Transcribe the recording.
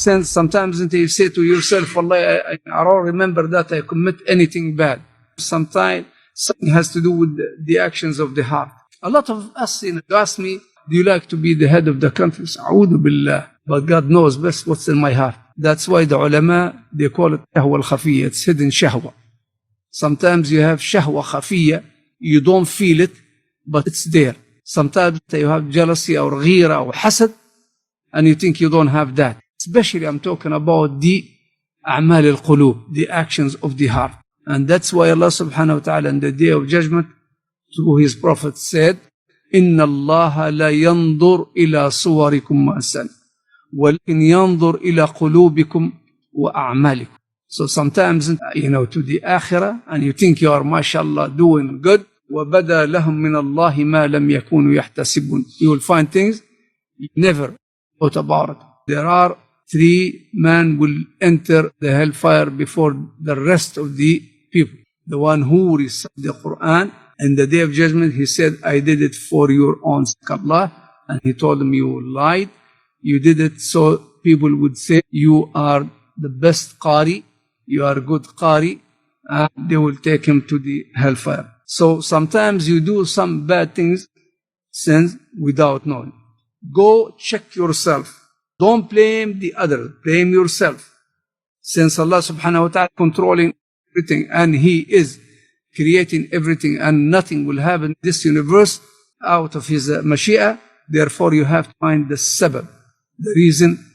sins, sometimes you say to yourself, Wallahi, I don't remember that I commit anything bad. Sometimes something has to do with the actions of the heart. A lot of us, ask me, do you like to be the head of the country? A'udhu billah. But God knows best what's in my heart. That's why the ulama, they call it shahwa al-khafiyya. It's hidden shahwa. Sometimes you have shahwa khafiyya, you don't feel it, but it's there. Sometimes you have jealousy or ghira or hasad, and you think you don't have that. Especially I'm talking about the a'mal al-qulub, the actions of the heart. And that's why Allah subhanahu wa ta'ala in the day of judgment, through his prophet said, إِنَّ اللَّهَ لَا يَنْظُرْ إِلَى صُوَرِكُمْ وَأَجْسَامِكُمْ وَلَكِنْ يَنْظُرْ إِلَى قُلُوبِكُمْ وَأَعْمَالِكُمْ. So sometimes, to the akhirah, and you think you are, mashallah, doing good, وَبَدَى لَهُمْ مِنَ اللَّهِ مَا لَمْ يَكُونُوا يَحْتَسِبُونَ. You will find things you never thought about it. There are 3 men will enter the hellfire before the rest of the people. The one who recited the Quran, in the day of judgment, he said, I did it for your own sake, Allah. And he told them, you lied. You did it so people would say, you are the best qari, you are a good qari, and they will take him to the hellfire. So sometimes you do some bad things, sins, without knowing. Go check yourself. Don't blame the others, blame yourself. Since Allah subhanahu wa ta'ala controlling everything, and He is creating everything, and nothing will happen in this universe out of His mashia, therefore you have to find the sabab, the reason